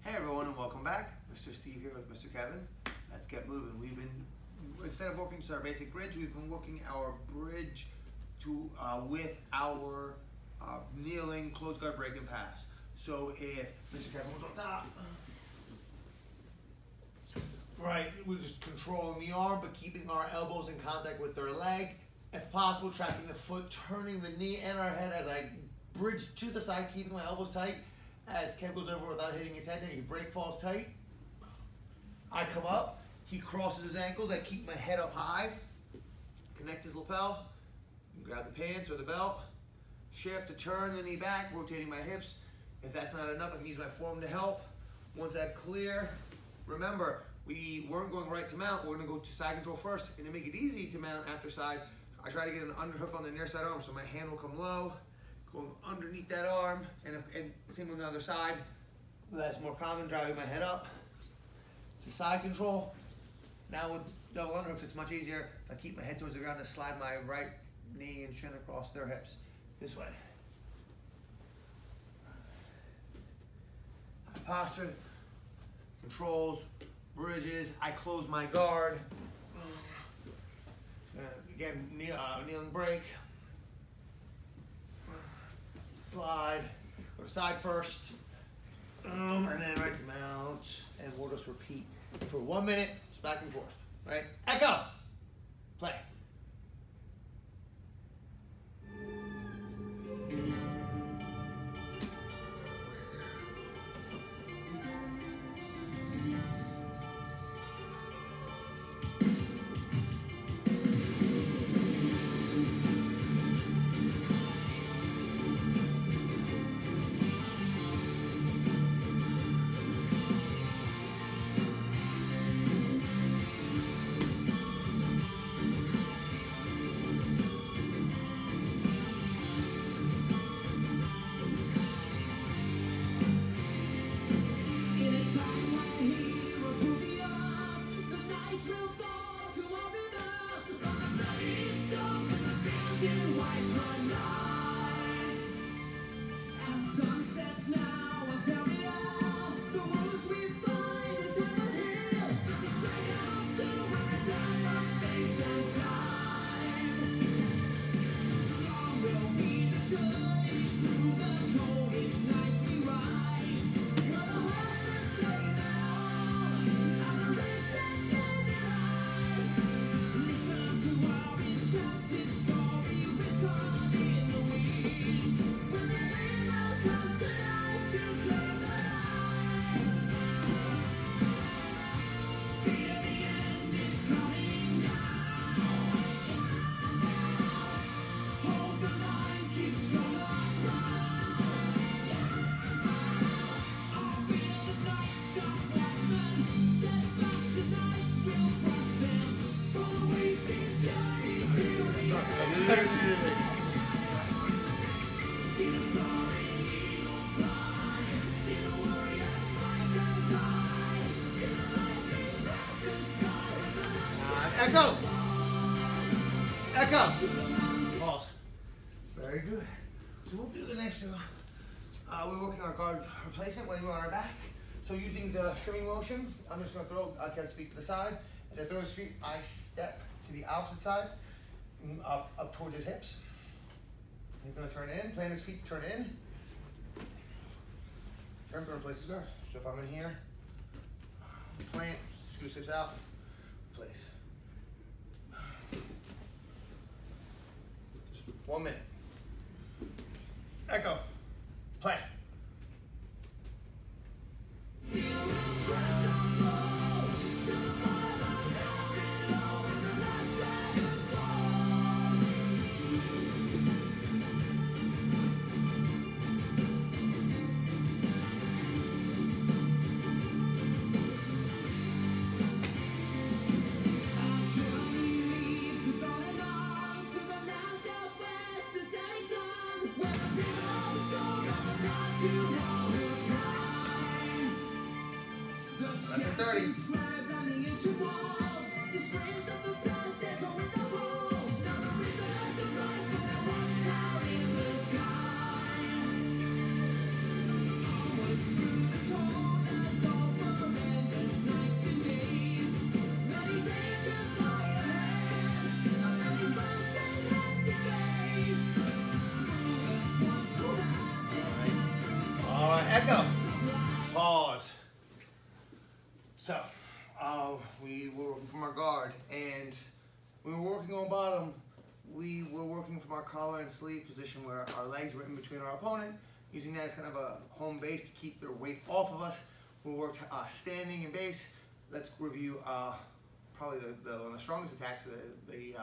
Hey everyone, and welcome back. Mr. Steve here with Mr. Kevin. Let's get moving. We've been, instead of working to our basic bridge, we've been working our bridge to with our kneeling close guard break and pass. So if Mr. Kevin was on top, right, we're just controlling the arm, but keeping our elbows in contact with their leg. If possible, tracking the foot, turning the knee and our head as I bridge to the side, keeping my elbows tight. As Kev goes over without hitting his head, he break falls tight. I come up, he crosses his ankles, I keep my head up high, connect his lapel, grab the pants or the belt, shift to turn the knee back, rotating my hips. If that's not enough, I can use my forearm to help. Once that's clear, remember, we weren't going right to mount, we're gonna go to side control first, and to make it easy to mount after side, I try to get an underhook on the near side arm, so my hand will come low, going underneath that arm, and same on the other side. That's more common, driving my head up to side control. Now with double underhooks, it's much easier. I keep my head towards the ground and slide my right knee and shin across their hips. This way. Posture, controls, bridges. I close my guard. Again, kneeling break. Slide, go to side first, and then right to mount, and we'll just repeat for 1 minute, just back and forth, right? Echo, play. Echo. Echo. Pause. Very good. So we'll do the next two. We're working our guard replacement when we're on our back. So using the shrimming motion, I'm just going to throw Kev's feet to the side. As I throw his feet, I step to the opposite side, up towards his hips. He's going to turn in, plant his feet to turn in. Turn, going to place his guard. So if I'm in here, plant, screw hips out, place. Just 1 minute. Echo. Play. That's a 30. Echo. Pause. So, we were working from our guard, and we were working on bottom. We were working from our collar and sleeve position where our legs were in between our opponent, using that kind of a home base to keep their weight off of us. We worked standing and base. Let's review probably one of the strongest attacks, the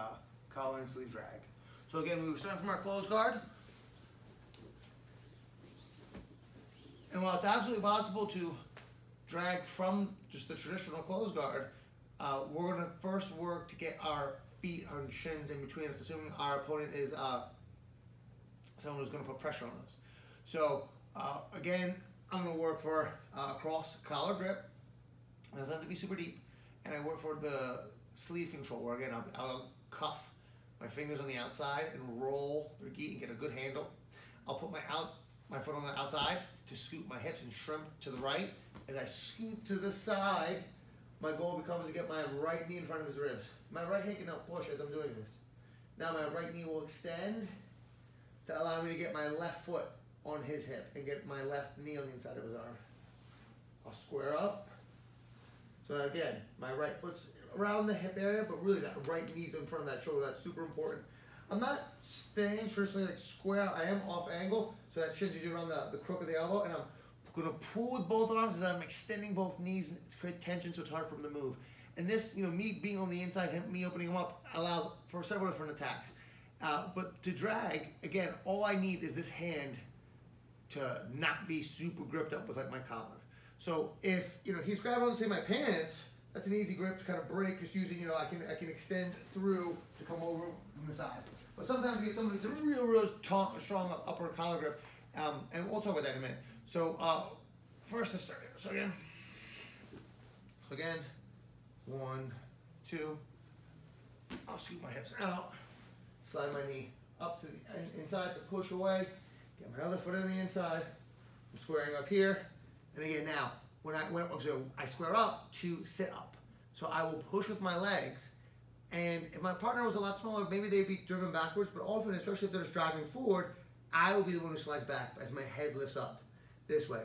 collar and sleeve drag. So again, we were starting from our closed guard. And while it's absolutely possible to drag from just the traditional closed guard, we're going to first work to get our feet on shins in between us, assuming our opponent is someone who's going to put pressure on us. So again, I'm going to work for cross collar grip. It doesn't have to be super deep. And I work for the sleeve control, where again, I'll cuff my fingers on the outside and roll the gi and get a good handle. I'll put my foot on the outside to scoop my hips and shrimp to the right. As I scoop to the side, my goal becomes to get my right knee in front of his ribs. My right hand can now push as I'm doing this. Now my right knee will extend to allow me to get my left foot on his hip and get my left knee on the inside of his arm. I'll square up. So again, my right foot's around the hip area, but really that right knee's in front of that shoulder. That's super important. I'm not staying traditionally like square. I am off angle, so that shins you around the crook of the elbow, and I'm going to pull with both arms as I'm extending both knees to create tension, so it's hard for him to move. And this, me being on the inside, me opening him up, allows for several different attacks. But to drag, again, all I need is this hand to not be super gripped up with like my collar. So if he's grabbing on, say, my pants, that's an easy grip to kind of break, just using, I can extend through to come over from the side. But sometimes you get somebody that's a real strong upper collar grip, and we'll talk about that in a minute. So first let's start here. So again, 1, 2. I'll scoop my hips out, slide my knee up to the inside to push away, get my other foot on the inside. I'm squaring up here, and again now when I square up to sit up. So I will push with my legs. And if my partner was a lot smaller, maybe they'd be driven backwards, but often, especially if they're just driving forward, I will be the one who slides back as my head lifts up this way.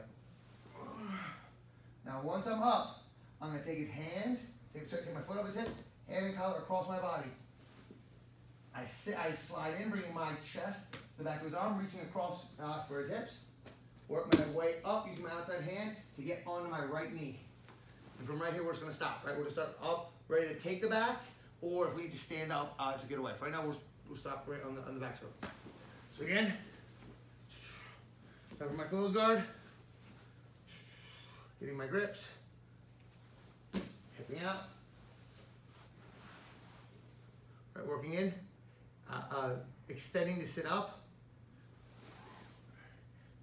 Now, once I'm up, I'm going to take his hand, take my foot off his hip, hand and collar across my body. I slide in, bringing my chest to the back of his arm, reaching across for his hips. Work my way up using my outside hand to get onto my right knee. And from right here, we're just going to stop. Right, we're going to start up, ready to take the back, or if we need to stand up to get away. For right now, we'll stop right on the back stroke. So again, cover my closed guard, getting my grips, hipping out, right, working in, extending to sit up,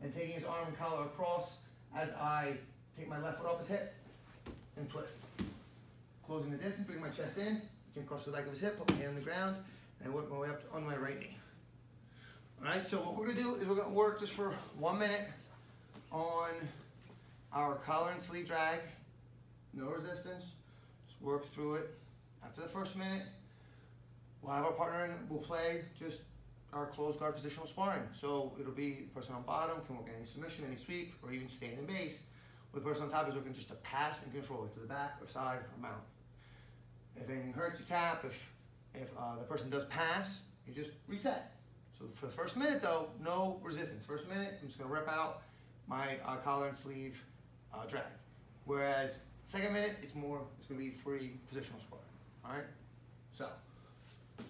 and taking his arm and collar across as I take my left foot off his hip and twist. Closing the distance, bring my chest in, across the back of his hip, put my hand on the ground, and work my way up on my right knee. All right, so what we're going to do is we're going to work just for 1 minute on our collar and sleeve drag. No resistance. Just work through it. After the first minute, we'll have our partner in, we'll play just our closed guard positional sparring. So it'll be the person on bottom can work any submission, any sweep, or even stand in base. With the person on top is working just to pass and control it to the back or side or mount. If anything hurts, you tap. If the person does pass, you just reset. So for the first minute though, no resistance. First minute, I'm just gonna rip out my collar and sleeve drag. Whereas second minute, it's gonna be free positional sparring. All right? So,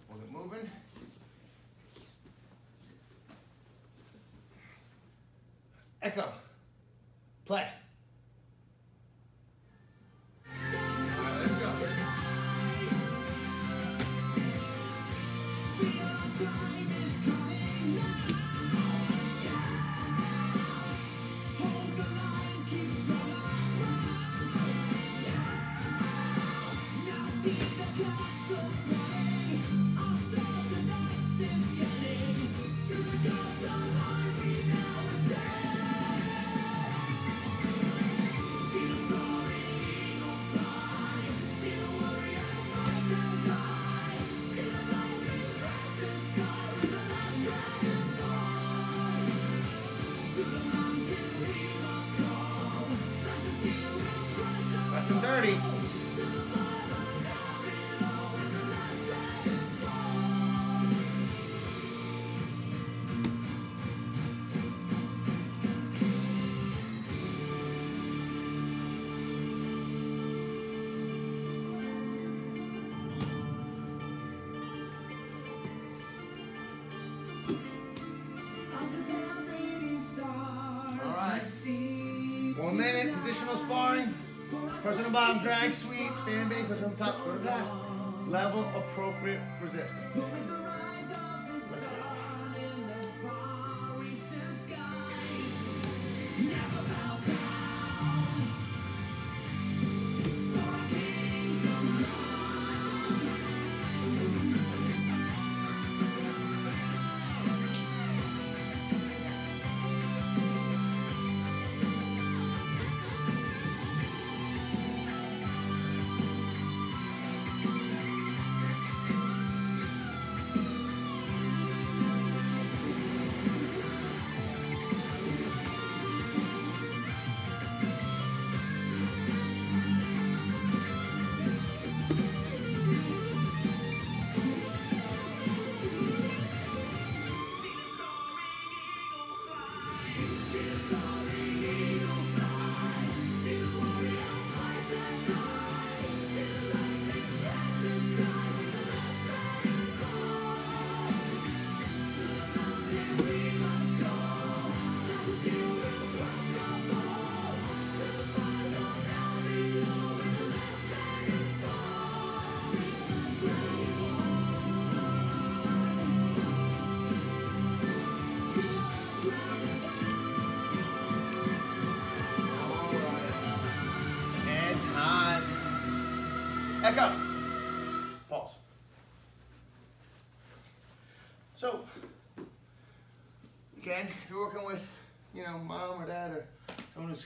we'll get moving. Echo, play. less than 30. Positional sparring, person on bottom, drag, sweep, standing base, person on top, square to pass. Level appropriate resistance. Let's go. Echo. Pause. So, again, if you're working with, mom or dad or someone who's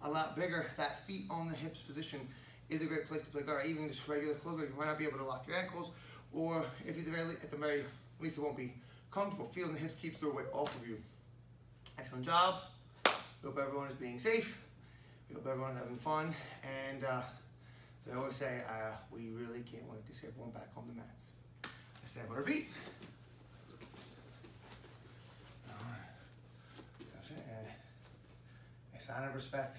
a lot bigger, that feet on the hips position is a great place to play guard. Even just regular close guard, you might not be able to lock your ankles, or if you at the very least it won't be comfortable. Feeling the hips keeps the weight off of you. Excellent job. Hope everyone is being safe. We hope everyone's having fun, and I always say, we really can't wait to see everyone back on the mats. Let's stand on our feet. All right. And a sign of respect.